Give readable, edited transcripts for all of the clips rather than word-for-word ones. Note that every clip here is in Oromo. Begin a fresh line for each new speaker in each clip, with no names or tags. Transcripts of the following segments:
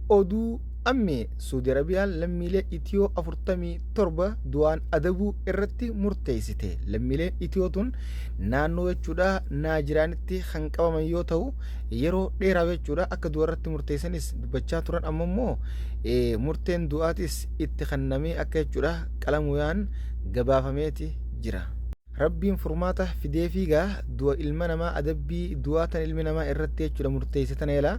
oduu ammee Saudi Arabiyaan lammiilee Itiyoo 47 du'aan adabuu irratti murteessite. Lammiileen Itiyoo tun naannoo jechuudha Naajiraanitti kan qabaman yoo ta'u yeroo dheeraa jechuudha akka du'a irratti murteessanis dubbachaa turan, amma immoo murteen du'aatis itti kennamee akka jechuudha qalamuyaan gabaafameeti jira. Rabbiin furmaata fidee fiigaa du'a ilma namaa adabbii du'aa tan ilmi namaa irratti jechuudha murteessitan eelaa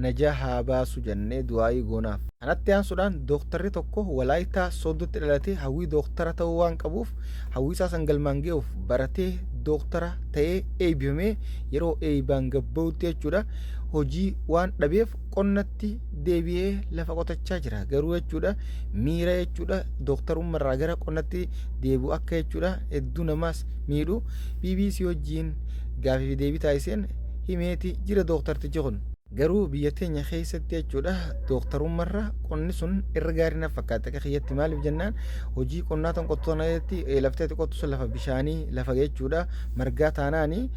najaa haa baasu jennee du'aayii goonaaf. Kanatti aansuudhaan dooktarri tokko Walaayitaa Sooddotti dhalatee hawwii dooktara ta'uu waan qabuuf hawwii isaa san galmaan ga'uuf baratee dooktara ta'ee eebbifamee yeroo eebbaan gabba'utti jechuudha hojii waan dhabeef qonnatti deebi'ee lafa qotachaa jira. Garuu jechuudha miira jechuudha dooktarummaarraa gara qonnatti deebi'u akka jechuudha hedduu namaas miidhu BBC wajjiin gaafii deebii taasiseen himeeti jira dooktartichi kun. Garuu biyya teenya keessatti jechuudha dooktarummaarra qonni sun irra gaarii na fakkaata akka kiyyatti. Maaliif jennaan hojii qonnaa tan qottu sanatti lafteetti qottu sun lafa bishaanii lafa jechuudha margaa taanaanii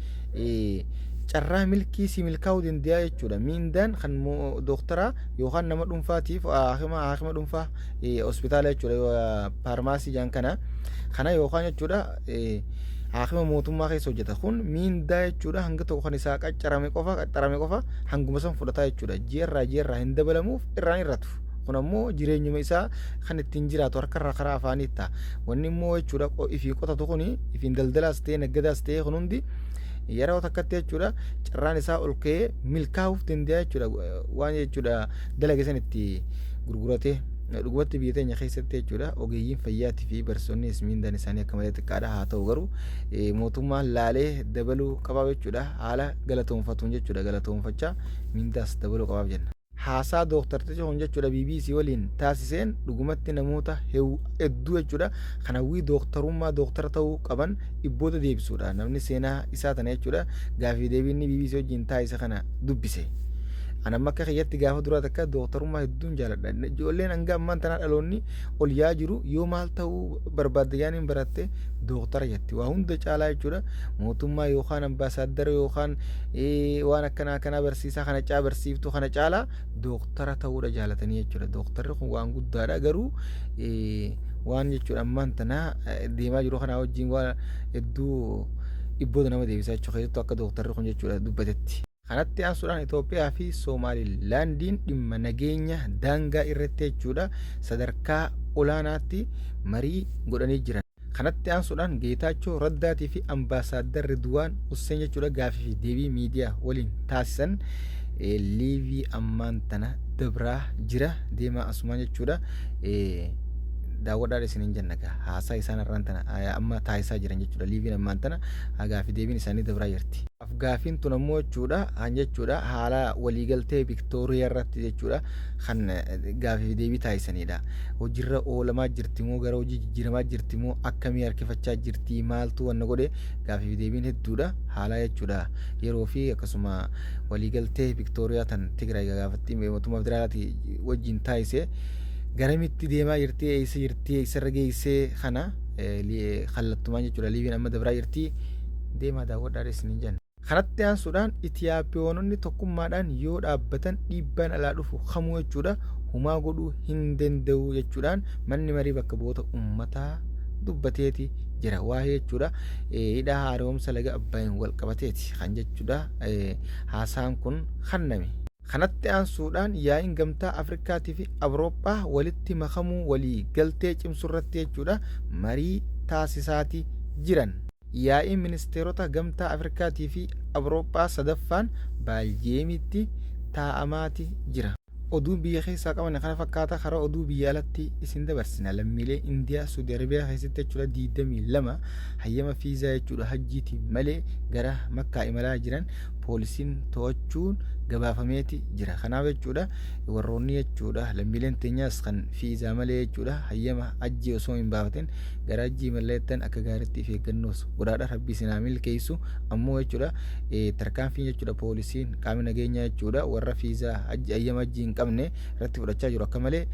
carraa milkii si milkaa'uu danda'a jechuudha. Miindaan kan dooktaraa yookaan nama dhuunfaatiif haakima dhuunfaa hospitaala jechuudha faarmaasii jaan kana yookaan jechuudha haakima mootummaa keessa hojjeta kun miindaa jechuudha hanga tokko kan isaa qaxxarame qofa hanguma san fudhataa jechuudha. Ji'arraa hin dabalamuuf irraan irratu. Kun ammoo jireenyuma isaa kan ittiin jiraatu harkarraa karaa afaanii ta'a. Wanni immoo jechuudha ifii qotatu kun ifiin daldalaas ta'ee naggadaas ta'ee kun hundi yeroo takkatti jechuudha carraan isaa ol ka'ee milkaa'uuf danda'a jechuudha waan jechuudha dalage san itti gurguratee. Dhugumatti biyya teenya keessatti jechuudha ogeeyyiin fayyaatii fi barsiisonnis miindaan isaanii akka malee xiqqaadha. Haa ta'u garuu mootummaan laalee dabaluu qabaaf jechuudha haala galatoonfatuun jechuudha galatoonfachaa miindaas dabaluu qabaaf jenna. Haasaa dooktartichi kun jechuudha BBC waliin taasiseen dhugumatti namoota hedduu jechuudha kan hawwii dooktarummaa dooktara ta'uu qaban dhibboota deebisuudha. Namni seenaa isaa tana jechuudha gaafii deebiinni BBC wajjiin taasise kana dubbise. Ana makka kiyyatti gaafa duraa takka dooktarummaa hedduun jaaladha. Ijoolleen hanga ammaan tanaa dhaloonni ol yaa jiru yoo maal ta'uu barbaadde yaaniin baratte dooktara jetti. Waa hunda caalaa jechuudha mootummaa yookaan ambaasaaddara yookaan waan akkanaa barsiisaa kana caa barsiiftuu kana caalaa dooktara ta'uudha jaalatanii jechuudha. Dooktarri kun waan guddaadha garuu waan jechuudha ammaan tanaa deemaa jiru kanaa wajjin waan hedduu dhibboota nama deebisaa jechuudha keessattuu akka dooktarri kun jechuudha dubbatetti. Kanatti aansuudhaan Itoophiyaa fi Somaalilaandiin dhimma nageenya daangaa irratti jechuudha sadarkaa olaanaatti marii godhanii jiran. Kanatti aansuudhaan Geetaachoo Raddaatii fi ambaasaaddar Ridwaan Husseen jechuudha gaafii fi deebii miidiyaa waliin taasisan liivii ammaan tana dabraa jira deemaa asumaan jechuudha. Daawwadhaa isiniin jennaga haasaa isaan irraan tana amma taasisaa jiran jechuudha liiviin ammaan tana gaafii deebiin isaanii dabraa jirti. Gaafiin tun ammoo jechuudha haala waliigaltee Viktooriyaa irratti jechuudha kan gaafii deebii taasisanidha. Hojiirra oolamaa jirti moo gara hojii jijjiiramaa jirti moo akkamii harkifachaa jirti maaltu wanna godhe gaafii deebiin hedduudha haala jechuudha yeroo fi akkasuma waliigaltee Viktooriyaa tan Tigraay gaafatti mootummaa federaalaati wajjin taasise. Garamitti deemaa jirti eessarra geessee kana kallattumaan jechuudha liiviin amma dabraa jirti deemaa daawwadhaa isiniin jenna. Kanatti aansuudhaan Itiyoophiyoononni tokkummaadhaan yoo dhaabbatan dhiibbaan alaa dhufu kamuu jechuudha humaa godhuu hin danda'u jechuudhaan manni marii bakka bu'oota uummataa dubbateeti jira. Waa'ee jechuudha hidha haaromsa laga Abbaayeen wal qabateeti kan jechuudha haasaan kun kenname. Kanatti aansuudhaan yaa'iin gamtaa Afrikaatii fi Awurooppaa walitti makamuu walii galtee cimsuu irratti jechuudha marii taasisaatii jiran. Yaa'iin ministeerota gamtaa Afrikaatii fi Awurooppaa sadaffaan Baaljeemitti taa'amaati jira. Oduu biyya keessaa qaban kana fakkaata karaa oduu biyya alatti isin dabarsina. Lammiilee Indiyaa Saudi Arabiyaa keessatti jechuudha 22 hayyama fiizaa jechuudha hajjiitiin malee gara Makkaa imalaa jiran poolisiin to'achuun gabaafameeti jira. Kanaaf jechuudha warroonni jechuudha lammiileen teenyaas kan fiizaa malee jechuudha hayyama hajjii osoo hin baafatin gara hajjii malleettan akka gaariitti of eeggannoos godhaadha rabbi sinaa milkeessu. Ammoo jechuudha tarkaanfiin jechuudha poolisiin qaamni nageenyaa jechuudha warra fiizaa hayyama hajjii hin qabne irratti fudhachaa jiru akka malee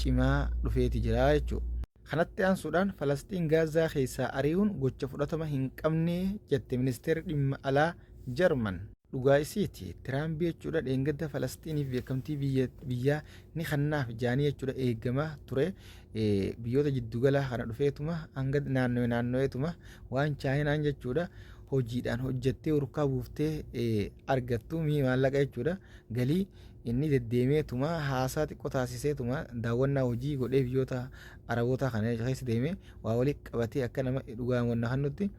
cimaa dhufeeti jira jechuudha. Kanatti aansuudhaan Falastiin Gaazaa keessaa ari'uun gocha fudhatama hin qabne jette ministeerri dhimma alaa Jarman. dhugaa isiiti. Tiraamp jechuudha dheengadda Falastiiniif beekamtii biyyaa ni kannaaf jaanii jechuudha eegamaa ture. Biyyoota jiddugala kana dhufeetuma hanga naanno'eetuma waan chaayinaan jechuudha hojiidhaan hojjettee urkaa buuftee argattu maallaqa jechuudha galii inni deddeemeetuma haasaa xiqqoo taasiseetuma daawwannaa hojii godhee biyyoota araboota kana keessa deemee waa walitti qabatee akka nama dhugaan wanna kannutti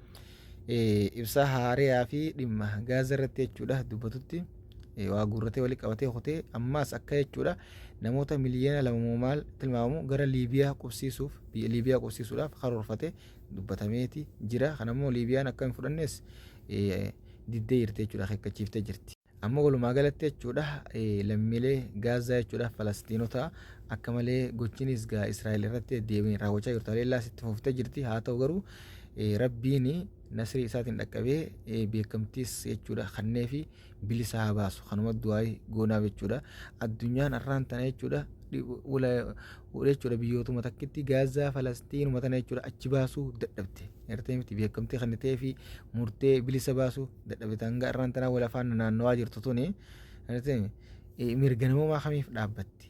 ibsaa haareyaa fi dhimma gaaza irratti jechuudha dubbatutti waa guurratee walitti qabatee hotee ammaas akka jechuudha namoota miliyoona 2 maal tilmaamu gara Liibiyaa qubsiisuudhaaf karoorfatee dubbatameeti jira. Kanammoo Liibiyaan akka hin fudhannes diddee jirti jechuudha hekkachiiftee jirti. Amma walumaa galatti jechuudha lammiilee gaazaa jechuudha Falastiinota akka malee gochiinis gaa Israa'el irratti deebiin raawwachaa jirtu haleellaas itti fuftee jirti. Haa ta'u garuu rabbiin nasrii isaatiin dhaqqabee beekamtiis jechuudha kannee fi bilisa haa baasu kanuma du'aa goonaaf jechuudha addunyaan arraan tana jechuudha jechuudha biyyootuma takkitti gaazaa Falastiinuma tana jechuudha achi baasuu dadhabte ertee miti beekamtii kannitee fi murtee bilisa baasuu dadhabte hanga arraan tana wal afaan naannawaa jirtu tuni mirga namummaa kamiif dhaabbatti.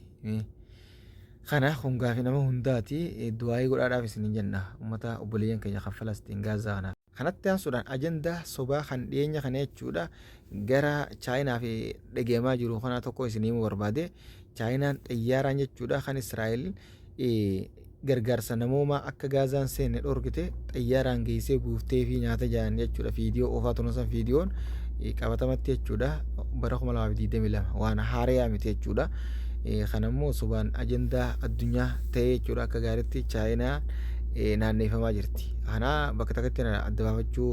Kana hungaa fi nama hundaati du'aa godhaadhaaf isin jenna ummata obboleeyyan keenya kan Falastiin gaazaa kanaaf. Kanatti aansuudhaan ajandaa sobaa kan dhiyeenya kana jechuudha gara chaayinaa fi dhageemaa jiru kana tokko isin himuu barbaade. Chaayinaan xayyaaraan jechuudha kan Israa'el gargaarsa namoomaa akka gaazaan seenne dhorgite xayyaaraan geessee buuftee fi nyaata jaan jechuudha viidiyoo oofaa turan san viidiyoon qabatamatti jechuudha bara 2022 waan haaraa miti jechuudha. Kanammoo sobaan ajandaa addunyaa ta'ee jechuudha akka gaariitti chaayinaa naanneeffamaa jirti. Kana bakka takkatti adda baafachuu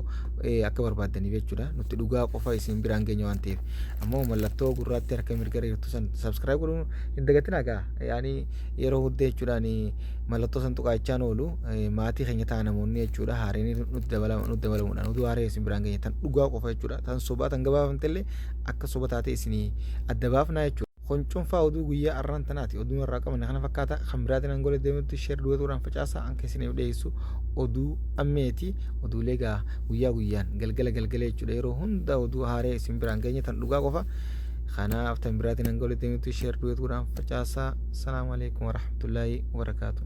akka barbaadaniif jechuudha nuti dhugaa qofa isin biraan geenya waan ta'eef ammoo mallattoo gurraatti harka mirga jirtu san subscribe godhuun hin dagatinaa gaa yaani yeroo hundee jechuudhaan mallattoo san tuqaachaan oolu maatii keenya ta'a namoonni jechuudha haareen nuti dabalamuudhaan nuti waaree isin biraan geenya tan dhugaa qofa jechuudha tan sobaa tan gabaafamtellee akka soba taatee isin adda baafnaa jechuudha. Koncoon fa'aa oduu guyyaa arraan tanaati oduu irraa qaban kana fakkaata kan biraatiin angoolee deemutti sheer duwwatuudhaan facaasaa anka isiniif dhiyeessu oduu ammeeti oduulee gaa guyyaa guyyaan galgala jechuudha yeroo hunda oduu haaree isin biraan geenya tan dhugaa qofa kanaaf tan biraatiin angoolee deemutti sheer duwwatuudhaan facaasaa. Salaamu alaikum warahmatullaahi wabarakaatu.